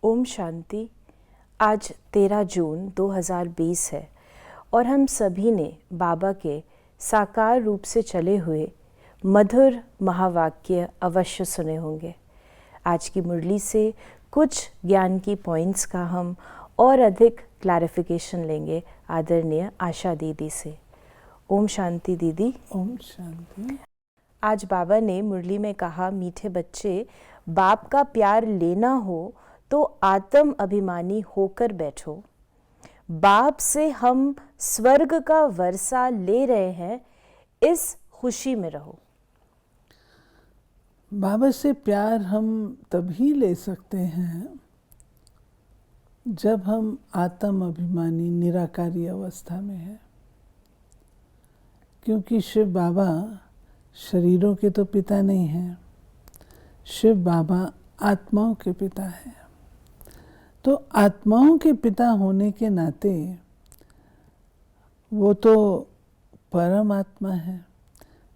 ओम शांति। आज 13 जून 2020 है और हम सभी ने बाबा के साकार रूप से चले हुए मधुर महावाक्य अवश्य सुने होंगे। आज की मुरली से कुछ ज्ञान की पॉइंट्स का हम और अधिक क्लैरिफिकेशन लेंगे आदरणीय आशा दीदी से। ओम शांति दीदी। ओम शांति। आज बाबा ने मुरली में कहा, मीठे बच्चे, बाप का प्यार लेना हो तो आत्म अभिमानी होकर बैठो। बाप से हम स्वर्ग का वर्षा ले रहे हैं, इस खुशी में रहो। बाबा से प्यार हम तभी ले सकते हैं जब हम आत्म अभिमानी निराकारी अवस्था में हैं, क्योंकि शिव बाबा शरीरों के तो पिता नहीं हैं, शिव बाबा आत्माओं के पिता हैं। तो आत्माओं के पिता होने के नाते वो तो परम आत्मा है,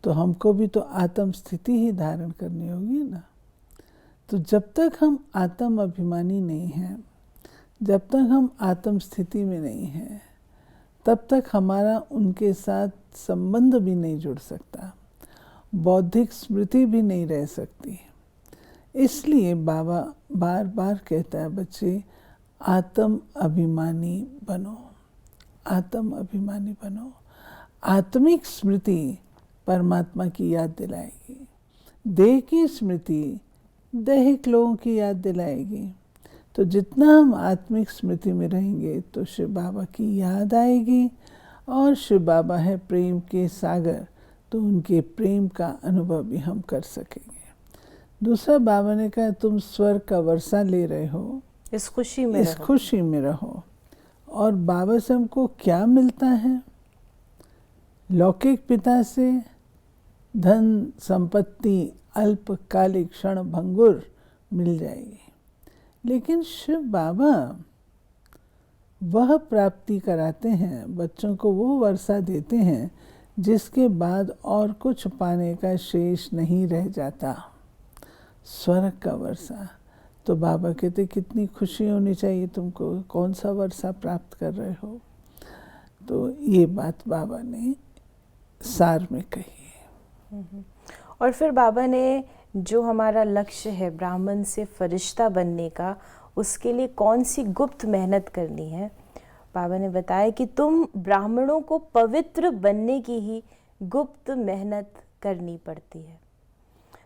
तो हमको भी तो आत्म स्थिति ही धारण करनी होगी ना। तो जब तक हम आत्म अभिमानी नहीं हैं, जब तक हम आत्म स्थिति में नहीं हैं, तब तक हमारा उनके साथ संबंध भी नहीं जुड़ सकता, बौद्धिक स्मृति भी नहीं रह सकती। इसलिए बाबा बार बार कहता है, बच्चे आत्म अभिमानी बनो, आत्म अभिमानी बनो। आत्मिक स्मृति परमात्मा की याद दिलाएगी, देह की स्मृति दैहिक लोगों की याद दिलाएगी। तो जितना हम आत्मिक स्मृति में रहेंगे तो शिव बाबा की याद आएगी, और शिव बाबा है प्रेम के सागर, तो उनके प्रेम का अनुभव भी हम कर सकेंगे। दूसरा, बाबा ने कहा तुम स्वर्ग का वर्षा ले रहे हो, इस खुशी में रहो। और बाबा से हमको क्या मिलता है? लौकिक पिता से धन संपत्ति अल्पकालिक क्षण भंगुर मिल जाएगी, लेकिन शिव बाबा वह प्राप्ति कराते हैं, बच्चों को वो वर्षा देते हैं जिसके बाद और कुछ पाने का शेष नहीं रह जाता, स्वर्ग का वर्षा। तो बाबा कहते कितनी खुशी होनी चाहिए तुमको, कौन सा वर्षा प्राप्त कर रहे हो। तो ये बात बाबा ने सार में कही है। और फिर बाबा ने जो हमारा लक्ष्य है ब्राह्मण से फरिश्ता बनने का, उसके लिए कौन सी गुप्त मेहनत करनी है, बाबा ने बताया कि तुम ब्राह्मणों को पवित्र बनने की ही गुप्त मेहनत करनी पड़ती है।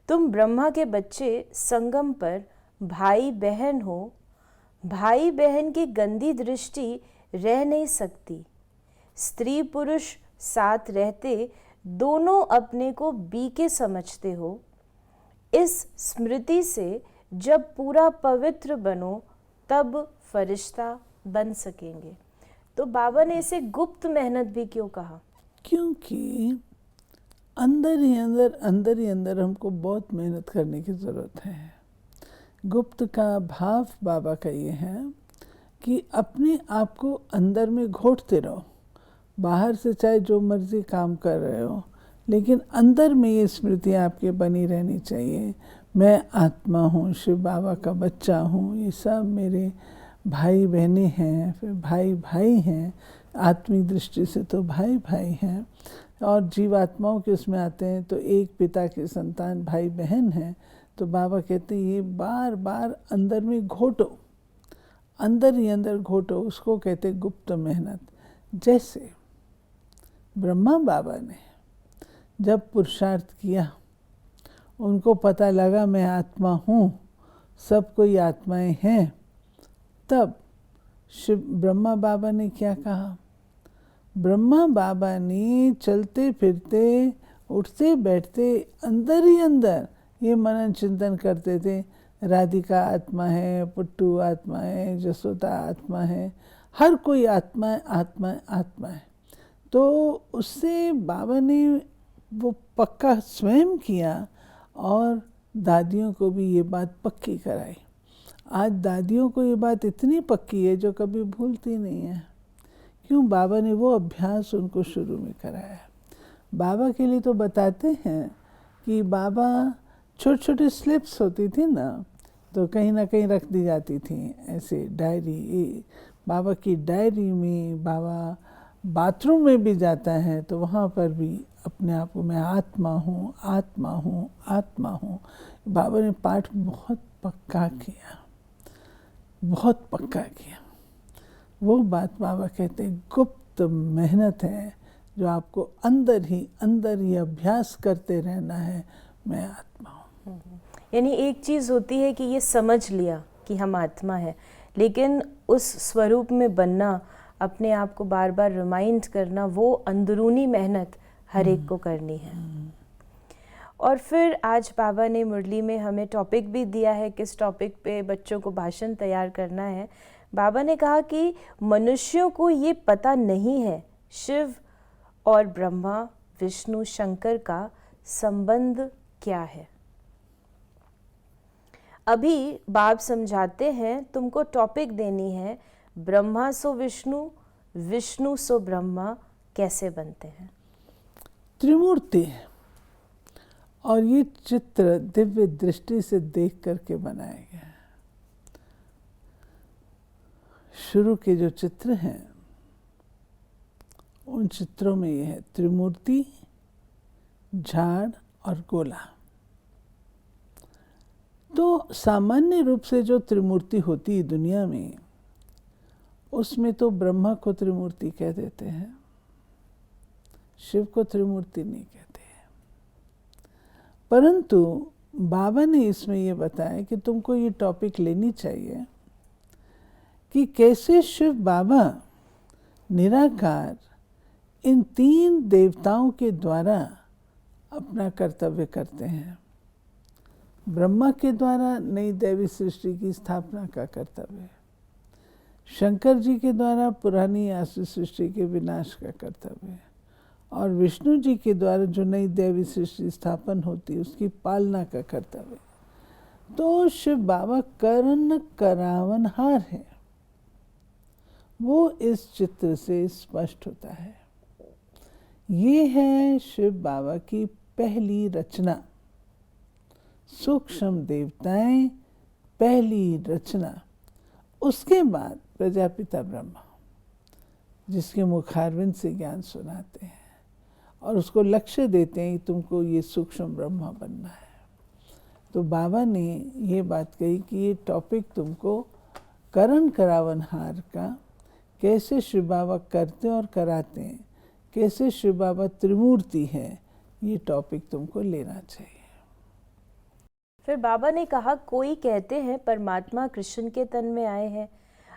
तुम ब्रह्मा के बच्चे संगम पर भाई बहन हो, भाई बहन की गंदी दृष्टि रह नहीं सकती। स्त्री पुरुष साथ रहते दोनों अपने को बीके समझते हो। इस स्मृति से जब पूरा पवित्र बनो तब फरिश्ता बन सकेंगे। तो बाबा ने इसे गुप्त मेहनत भी क्यों कहा? क्योंकि अंदर ही अंदर हमको बहुत मेहनत करने की ज़रूरत है। गुप्त का भाव बाबा का ये है कि अपने आप को अंदर में घोटते रहो। बाहर से चाहे जो मर्जी काम कर रहे हो, लेकिन अंदर में ये स्मृति आपके बनी रहनी चाहिए, मैं आत्मा हूँ, शिव बाबा का बच्चा हूँ, ये सब मेरे भाई बहनें हैं, फिर भाई भाई हैं, आत्मिक दृष्टि से तो भाई भाई हैं, और जीवात्माओं के उसमें आते हैं तो एक पिता के संतान भाई बहन हैं। तो बाबा कहते हैं ये बार बार अंदर में घोटो, अंदर ही अंदर घोटो, उसको कहते गुप्त मेहनत। जैसे ब्रह्मा बाबा ने जब पुरुषार्थ किया, उनको पता लगा मैं आत्मा हूँ, सब कोई आत्माएं हैं, तब शिव ब्रह्मा बाबा ने क्या कहा? ब्रह्मा बाबा ने चलते फिरते उठते बैठते अंदर ही अंदर ये मनन चिंतन करते थे, राधिका आत्मा है, पुट्टू आत्मा है, जसोदा आत्मा है, हर कोई आत्मा है, आत्मा है, आत्मा है। तो उससे बाबा ने वो पक्का स्वयं किया और दादियों को भी ये बात पक्की कराई। आज दादियों को ये बात इतनी पक्की है जो कभी भूलती नहीं है। क्यों? बाबा ने वो अभ्यास उनको शुरू में कराया। बाबा के लिए तो बताते हैं कि बाबा छोटे छोटे स्लिप्स होती थी ना, तो कहीं ना कहीं रख दी जाती थी ऐसे डायरी। बाबा की डायरी में, बाबा बाथरूम में भी जाता है तो वहाँ पर भी अपने आप को मैं आत्मा हूँ, आत्मा हूँ, आत्मा हूँ। बाबा ने पाठ बहुत पक्का किया, बहुत पक्का किया। वो बात बाबा कहते हैं गुप्त मेहनत है जो आपको अंदर ही अभ्यास करते रहना है, मैं आत्मा हूँ। यानी एक चीज़ होती है कि ये समझ लिया कि हम आत्मा है, लेकिन उस स्वरूप में बनना, अपने आप को बार बार रिमाइंड करना, वो अंदरूनी मेहनत हर एक को करनी है। और फिर आज बाबा ने मुरली में हमें टॉपिक भी दिया है, किस टॉपिक पे बच्चों को भाषण तैयार करना है। बाबा ने कहा कि मनुष्यों को ये पता नहीं है शिव और ब्रह्मा, विष्णु, शंकर का संबंध क्या है। अभी बाप समझाते हैं, तुमको टॉपिक देनी है ब्रह्मा सो विष्णु, विष्णु सो ब्रह्मा कैसे बनते हैं। त्रिमूर्ति, और ये चित्र दिव्य दृष्टि से देख करके बनाया गया है। शुरू के जो चित्र हैं उन चित्रों में ये है त्रिमूर्ति, झाड़ और गोला। तो सामान्य रूप से जो त्रिमूर्ति होती है दुनिया में, उसमें तो ब्रह्मा को त्रिमूर्ति कह देते हैं, शिव को त्रिमूर्ति नहीं कहते हैं। परंतु बाबा ने इसमें ये बताया कि तुमको ये टॉपिक लेनी चाहिए कि कैसे शिव बाबा निराकार इन तीन देवताओं के द्वारा अपना कर्तव्य करते हैं। ब्रह्मा के द्वारा नई दैवी सृष्टि की स्थापना का कर्तव्य, शंकर जी के द्वारा पुरानी आसुरी सृष्टि के विनाश का कर्तव्य, और विष्णु जी के द्वारा जो नई दैवी सृष्टि स्थापन होती है उसकी पालना का कर्तव्य। तो शिव बाबा करण करावनहार है, वो इस चित्र से स्पष्ट होता है। ये है शिव बाबा की पहली रचना, सूक्ष्म देवताएं पहली रचना। उसके बाद प्रजापिता ब्रह्मा, जिसके मुखारविंद से ज्ञान सुनाते हैं और उसको लक्ष्य देते हैं कि तुमको ये सूक्ष्म ब्रह्मा बनना है। तो बाबा ने ये बात कही कि ये टॉपिक तुमको करण करावनहार का, कैसे शिव बाबा करते और कराते हैं, कैसे शिव बाबा त्रिमूर्ति है, ये टॉपिक तुमको लेना चाहिए। फिर बाबा ने कहा, कोई कहते हैं परमात्मा कृष्ण के तन में आए हैं।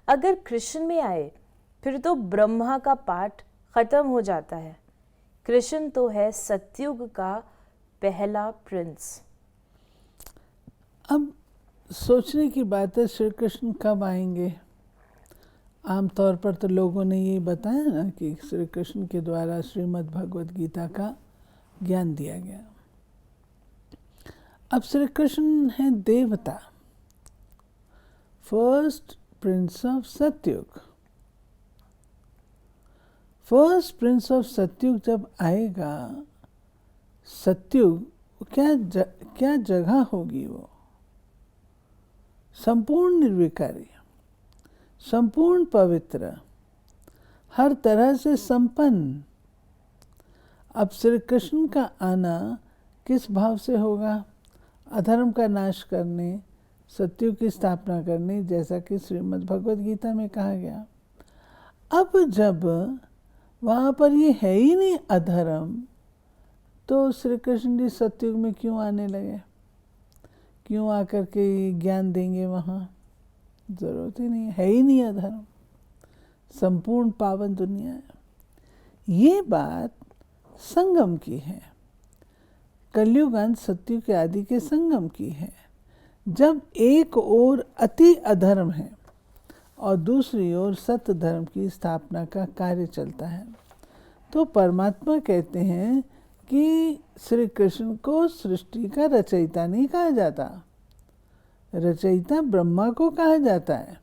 अगर कृष्ण में आए फिर तो ब्रह्मा का पाठ खत्म हो जाता है। कृष्ण तो है सतयुग का पहला प्रिंस। अब सोचने की बात है, श्री कृष्ण कब आएंगे। आमतौर पर तो लोगों ने ये बताया ना कि श्री कृष्ण के द्वारा श्रीमद् भगवद गीता का ज्ञान दिया गया। अब श्री कृष्ण हैं देवता, फर्स्ट प्रिंस ऑफ सतयुग। फर्स्ट प्रिंस ऑफ सतयुग जब आएगा, सतयुग क्या जगह होगी, वो संपूर्ण निर्विकारी, संपूर्ण पवित्र, हर तरह से संपन्न। अब श्री कृष्ण का आना किस भाव से होगा? अधर्म का नाश करने, सत्युग की स्थापना करने, जैसा कि श्रीमद् भगवद गीता में कहा गया। अब जब वहाँ पर ये है ही नहीं अधर्म, तो श्री कृष्ण जी सत्युग में क्यों आने लगे? क्यों आकर के ज्ञान देंगे? वहाँ जरूरत ही नहीं है ही नहीं अधर्म, संपूर्ण पावन दुनिया है। ये बात संगम की है, कलयुग अंत सत्युग के आदि के संगम की है। जब एक ओर अति अधर्म है और दूसरी ओर सत्य धर्म की स्थापना का कार्य चलता है, तो परमात्मा कहते हैं कि श्री कृष्ण को सृष्टि का रचयिता नहीं कहा जाता, रचयिता ब्रह्मा को कहा जाता है।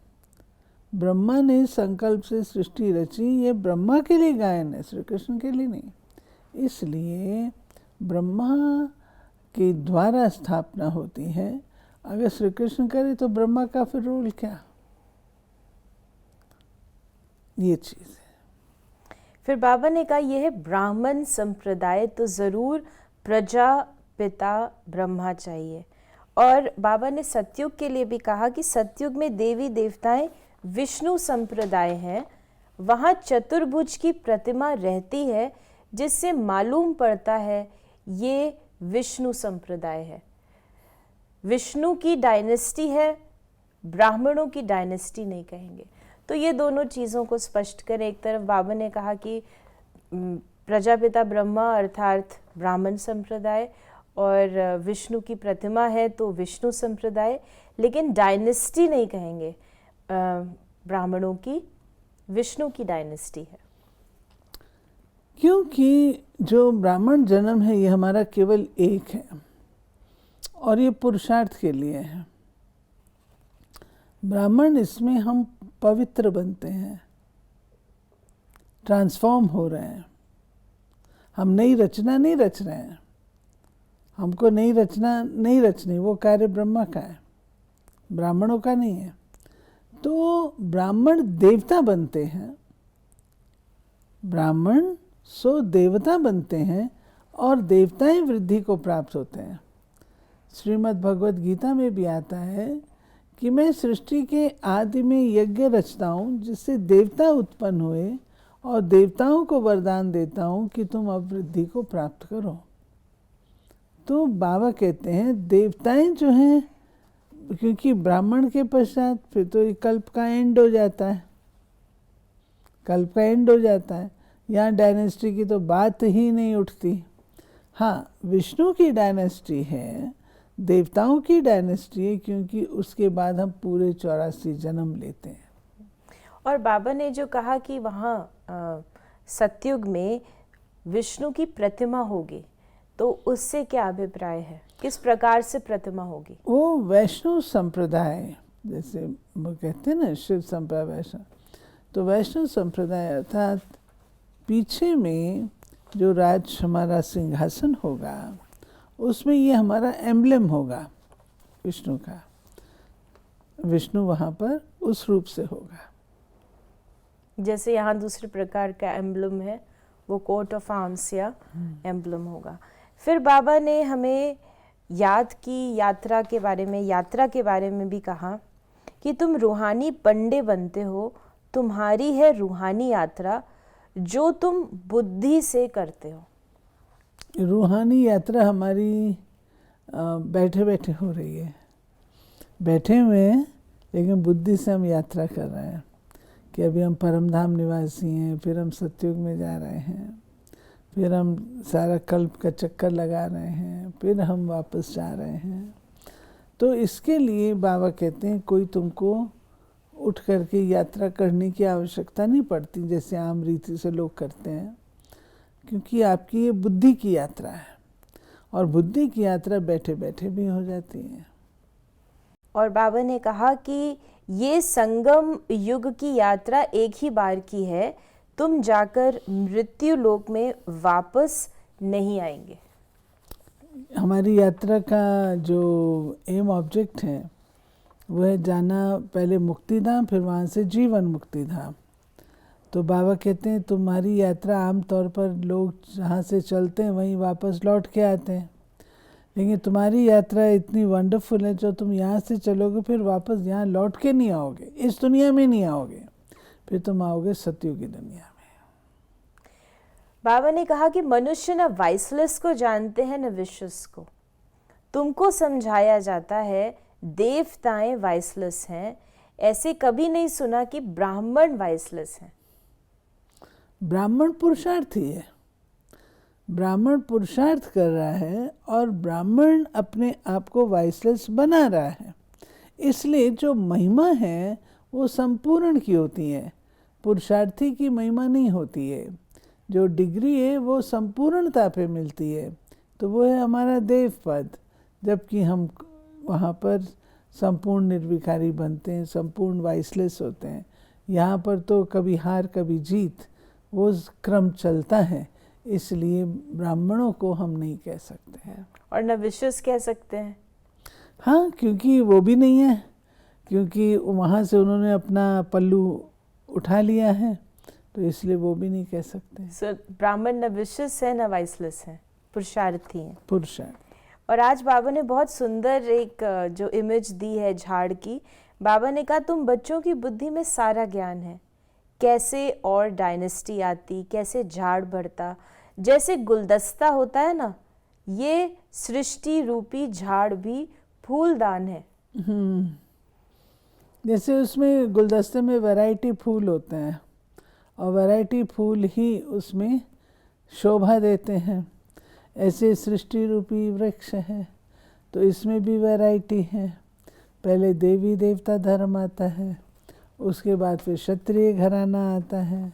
ब्रह्मा ने संकल्प से सृष्टि रची, ये ब्रह्मा के लिए गायन है, श्री कृष्ण के लिए नहीं। इसलिए ब्रह्मा के द्वारा स्थापना होती है अगर श्री कृष्ण करे तो ब्रह्मा का फिर रोल क्या? ये चीज़ है। फिर बाबा ने कहा यह ब्राह्मण संप्रदाय तो ज़रूर प्रजापिता ब्रह्मा चाहिए। और बाबा ने सतयुग के लिए भी कहा कि सतयुग में देवी देवताएं विष्णु संप्रदाय हैं, वहाँ चतुर्भुज की प्रतिमा रहती है, जिससे मालूम पड़ता है ये विष्णु संप्रदाय है। विष्णु की डायनेस्टी है, ब्राह्मणों की डायनेस्टी नहीं कहेंगे। तो ये दोनों चीज़ों को स्पष्ट करें। एक तरफ बाबा ने कहा कि प्रजापिता ब्रह्मा अर्थात ब्राह्मण संप्रदाय, और विष्णु की प्रतिमा है तो विष्णु संप्रदाय, लेकिन डायनेस्टी नहीं कहेंगे ब्राह्मणों की, विष्णु की डायनेस्टी है। क्योंकि जो ब्राह्मण जन्म है ये हमारा केवल एक है और ये पुरुषार्थ के लिए है। ब्राह्मण, इसमें हम पवित्र बनते हैं, ट्रांसफॉर्म हो रहे हैं। हम नई रचना नहीं रच रहे हैं, हमको नई रचना नहीं रचनी, वो कार्य ब्रह्मा का है, ब्राह्मणों का नहीं है। तो ब्राह्मण देवता बनते हैं, ब्राह्मण सो देवता बनते हैं और देवताएं वृद्धि को प्राप्त होते हैं। श्रीमद् भगवद गीता में भी आता है कि मैं सृष्टि के आदि में यज्ञ रचता हूँ जिससे देवता उत्पन्न हुए और देवताओं को वरदान देता हूँ कि तुम अब वृद्धि को प्राप्त करो। तो बाबा कहते हैं देवताएं जो हैं, क्योंकि ब्राह्मण के पश्चात फिर तो कल्प का एंड हो जाता है, कल्प का एंड हो जाता है, यहाँ डायनेस्टी की तो बात ही नहीं उठती। हाँ, विष्णु की डायनेस्टी है, देवताओं की डायनेस्टी है, क्योंकि उसके बाद हम पूरे 84 जन्म लेते हैं। और बाबा ने जो कहा कि वहाँ सतयुग में विष्णु की प्रतिमा होगी, तो उससे क्या अभिप्राय है, किस प्रकार से प्रतिमा होगी? वो वैष्णव संप्रदाय, जैसे वो कहते हैं ना शिव संप्रदाय वैष्णव, तो वैष्णव संप्रदाय अर्थात पीछे में जो राज हमारा सिंहासन होगा उसमें ये हमारा एम्ब्लेम होगा विष्णु का, विष्णु वहाँ पर उस रूप से होगा। जैसे यहाँ दूसरे प्रकार का एम्ब्लम है, वो कोट ऑफ आर्म्स या एम्ब्लम होगा। फिर बाबा ने हमें यात्रा के बारे में भी कहा कि तुम रूहानी पंडे बनते हो, तुम्हारी है रूहानी यात्रा जो तुम बुद्धि से करते हो। रूहानी यात्रा हमारी बैठे बैठे हो रही है, बैठे हुए हैं, लेकिन बुद्धि से हम यात्रा कर रहे हैं कि अभी हम परमधाम निवासी हैं, फिर हम सतयुग में जा रहे हैं, फिर हम सारा कल्प का चक्कर लगा रहे हैं, फिर हम वापस जा रहे हैं। तो इसके लिए बाबा कहते हैं कोई तुमको उठ करके यात्रा करने की आवश्यकता नहीं पड़ती जैसे आम रीति से लोग करते हैं, क्योंकि आपकी ये बुद्धि की यात्रा है और बुद्धि की यात्रा बैठे बैठे भी हो जाती है। और बाबा ने कहा कि ये संगम युग की यात्रा एक ही बार की है, तुम जाकर मृत्यु लोक में वापस नहीं आएंगे। हमारी यात्रा का जो एम ऑब्जेक्ट है वो है जाना पहले मुक्तिधाम, फिर वहाँ से जीवन मुक्तिधाम। तो बाबा कहते हैं तुम्हारी यात्रा आमतौर पर लोग जहाँ से चलते हैं वहीं वापस लौट के आते हैं, लेकिन तुम्हारी यात्रा इतनी वंडरफुल है, जो तुम यहाँ से चलोगे फिर वापस यहाँ लौट के नहीं आओगे, इस दुनिया में नहीं आओगे, फिर तुम आओगे सतयुग की दुनिया में। बाबा ने कहा कि मनुष्य न वाइसलेस को जानते हैं न विशुस को। तुमको समझाया जाता है देवताएं वाइसलेस हैं, ऐसे कभी नहीं सुना कि ब्राह्मण वाइसलेस हैं। ब्राह्मण पुरुषार्थी है, ब्राह्मण पुरुषार्थ कर रहा है और ब्राह्मण अपने आप को वाइसलेस बना रहा है। इसलिए जो महिमा है वो संपूर्ण की होती है, पुरुषार्थी की महिमा नहीं होती है। जो डिग्री है वो संपूर्णता पे मिलती है, तो वो है हमारा देव पद, जबकि हम वहाँ पर संपूर्ण निर्विकारी बनते हैं, संपूर्ण वाइसलेस होते हैं। यहाँ पर तो कभी हार कभी जीत, वो क्रम चलता है, इसलिए ब्राह्मणों को हम नहीं कह सकते हैं। और न विशुस कह सकते हैं। हाँ, क्योंकि वो भी नहीं है, क्योंकि वहाँ से उन्होंने अपना पल्लू उठा लिया है, तो इसलिए वो भी नहीं कह सकते। सो ब्राह्मण न विशेष है न वाइसलेस है, पुरुषार्थी हैं। पुरुषार्थ। और आज बाबा ने बहुत सुंदर एक जो इमेज दी है झाड़ की, बाबा ने कहा तुम बच्चों की बुद्धि में सारा ज्ञान है, कैसे और डायनेस्टी आती, कैसे झाड़ बढ़ता, जैसे गुलदस्ता होता है ना, ये सृष्टि रूपी झाड़ भी फूलदान है। जैसे उसमें गुलदस्ते में वैरायटी फूल होते हैं और वैरायटी फूल ही उसमें शोभा देते हैं, ऐसे सृष्टि रूपी वृक्ष है, तो इसमें भी वैरायटी है। पहले देवी देवता धर्म आता है, उसके बाद फिर क्षत्रिय घराना आता है,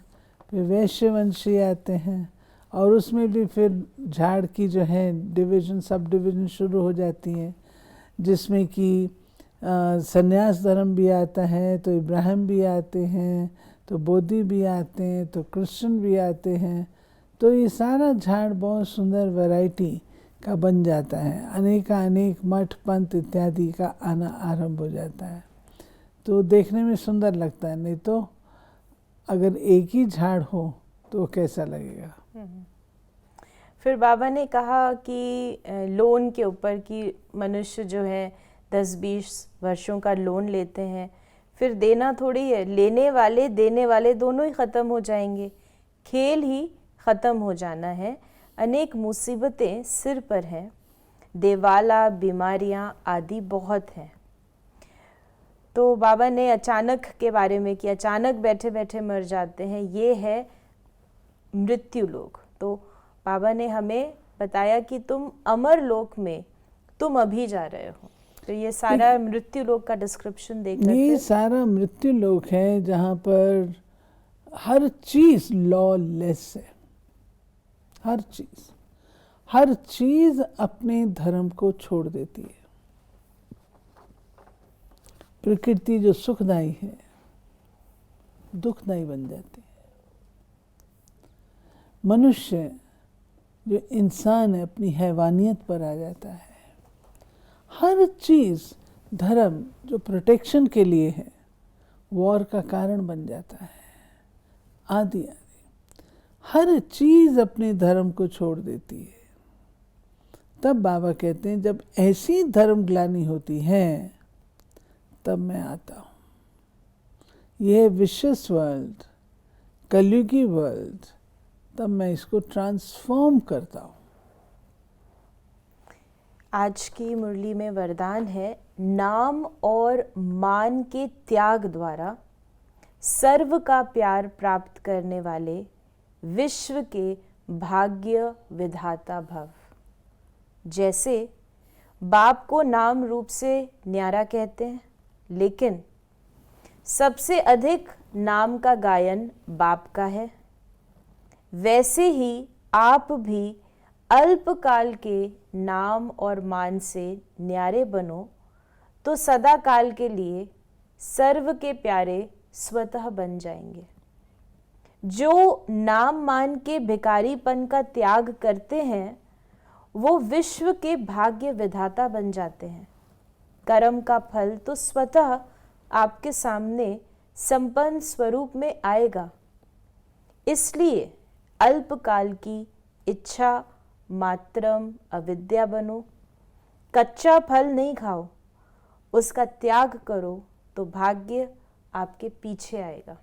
फिर वैश्य वंशी आते हैं, और उसमें भी फिर झाड़ की जो है डिवीज़न, सब डिवीज़न शुरू हो जाती हैं, जिसमें कि संन्यास धर्म भी आता है, तो इब्राहिम भी आते हैं, तो बोधि भी आते हैं, तो कृष्ण भी आते हैं। तो ये सारा झाड़ बहुत सुंदर वैरायटी का बन जाता है, अनेक मठ पंथ इत्यादि का आना आरंभ हो जाता है, तो देखने में सुंदर लगता है। नहीं तो अगर एक ही झाड़ हो तो कैसा लगेगा। फिर बाबा ने कहा कि लोन के ऊपर कि मनुष्य जो है 10-20 वर्षों का लोन लेते हैं, फिर देना थोड़ी है, लेने वाले देने वाले दोनों ही ख़त्म हो जाएंगे, खेल ही ख़त्म हो जाना है, अनेक मुसीबतें सिर पर हैं, देवाला बीमारियां आदि बहुत हैं। तो बाबा ने अचानक के बारे में कि अचानक बैठे बैठे मर जाते हैं, ये है मृत्यु लोक। तो बाबा ने हमें बताया कि तुम अमर लोक में तुम अभी जा रहे हो, तो ये सारा मृत्यु लोक का डिस्क्रिप्शन देख रहे थे। ये सारा मृत्यु लोक है जहाँ पर हर चीज लॉलेस है, हर चीज अपने धर्म को छोड़ देती है। प्रकृति जो सुखदायी है दुखदायी बन जाती है। मनुष्य जो इंसान है अपनी हैवानियत पर आ जाता है। हर चीज धर्म जो प्रोटेक्शन के लिए है वॉर का कारण बन जाता है, आदि हर चीज अपने धर्म को छोड़ देती है। तब बाबा कहते हैं जब ऐसी धर्म ग्लानि होती है तब मैं आता हूँ। यह विशेष वर्ल्ड, कलयुगी वर्ल्ड, तब मैं इसको ट्रांसफॉर्म करता हूँ। आज की मुरली में वरदान है, नाम और मान के त्याग द्वारा सर्व का प्यार प्राप्त करने वाले विश्व के भाग्य विधाता भव। जैसे बाप को नाम रूप से न्यारा कहते हैं, लेकिन सबसे अधिक नाम का गायन बाप का है, वैसे ही आप भी अल्पकाल के नाम और मान से न्यारे बनो तो सदा काल के लिए सर्व के प्यारे स्वतः बन जाएंगे। जो नाम मान के भिखारीपन का त्याग करते हैं वो विश्व के भाग्य विधाता बन जाते हैं। कर्म का फल तो स्वतः आपके सामने संपन्न स्वरूप में आएगा। इसलिए अल्पकाल की इच्छा मात्रम अविद्या बनो, कच्चा फल नहीं खाओ, उसका त्याग करो तो भाग्य आपके पीछे आएगा।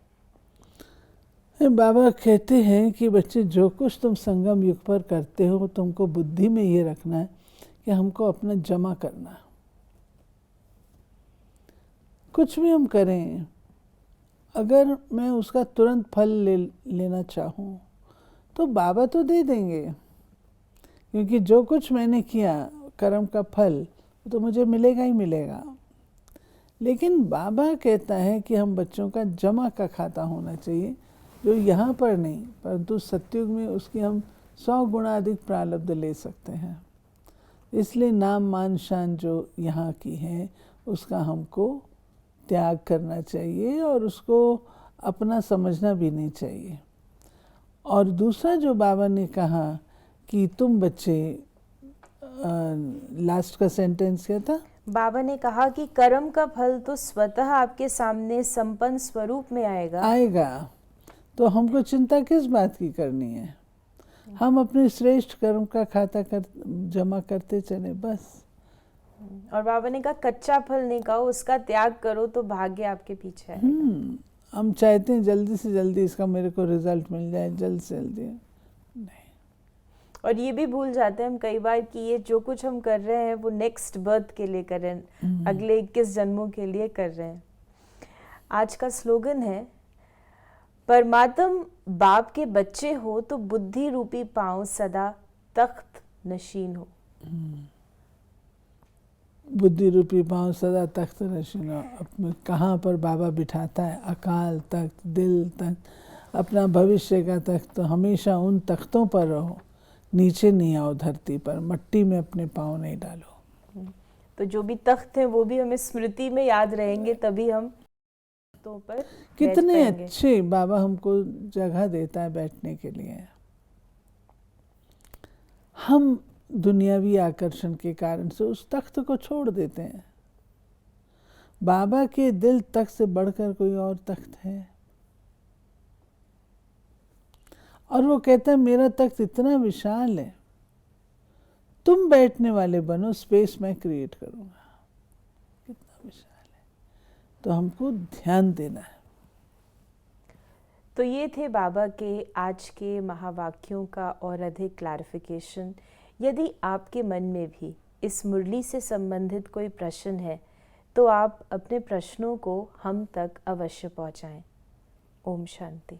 बाबा कहते हैं कि बच्चे जो कुछ तुम संगम युग पर करते हो तुमको बुद्धि में ये रखना है कि हमको अपना जमा करना है। कुछ भी हम करें अगर मैं उसका तुरंत फल लेना चाहूँ तो बाबा तो दे देंगे, क्योंकि जो कुछ मैंने किया कर्म का फल तो मुझे मिलेगा ही मिलेगा। लेकिन बाबा कहता है कि हम बच्चों का जमा का खाता होना चाहिए, जो यहाँ पर नहीं परंतु सतयुग में उसकी हम 100 गुना अधिक प्रारब्ध ले सकते हैं। इसलिए नाम मान शान जो यहाँ की है उसका हमको त्याग करना चाहिए और उसको अपना समझना भी नहीं चाहिए। और दूसरा जो बाबा ने कहा कि तुम बच्चे लास्ट का सेंटेंस क्या था? बाबा ने कहा कि कर्म का फल तो स्वतः आपके सामने संपन्न स्वरूप में आएगा, तो हमको चिंता किस बात की करनी है? हम अपने श्रेष्ठ कर्म का खाता जमा करते चले बस। और बाबा ने कहा कच्चा फल नहीं खाओ, उसका त्याग करो तो भाग्य आपके पीछे है। हम चाहते हैं जल्दी से जल्दी इसका मेरे को रिजल्ट मिल जाए, जल्द से जल्दी नहीं। और ये भी भूल जाते हैं हम कई बार कि ये जो कुछ हम कर रहे हैं वो नेक्स्ट बर्थ के लिए कर रहे हैं, अगले 21 जन्मों के लिए कर रहे हैं। आज का स्लोगन है, परमात्म बाप के बच्चे हो तो बुद्धि रूपी पांव सदा तख्त नशीन हो। बुद्धि रूपी पांव सदा तख्त नशीन हो। अपने कहाँ पर बाबा बिठाता है? अकाल तख्त, दिल तख्त, अपना भविष्य का तख्त। तो हमेशा उन तख्तों पर रहो, नीचे नहीं आओ, धरती पर मट्टी में अपने पाँव नहीं डालो। तो जो भी तख्त है वो भी हमें स्मृति में याद रहेंगे, तभी हम तख्तों पर कितने अच्छे बाबा हमको जगह देता है बैठने के लिए। हम दुनियावी आकर्षण के कारण से उस तख्त को छोड़ देते हैं। बाबा के दिल तख्त से बढ़कर कोई और तख्त है? और वो कहता है मेरा तख्त इतना विशाल है, तुम बैठने वाले बनो, स्पेस मैं क्रिएट करूंगा। कितना विशाल है, तो हमको ध्यान देना है। तो ये थे बाबा के आज के महावाक्यों का और अधिक क्लैरिफिकेशन। यदि आपके मन में भी इस मुरली से संबंधित कोई प्रश्न है तो आप अपने प्रश्नों को हम तक अवश्य पहुंचाएं। ओम शांति।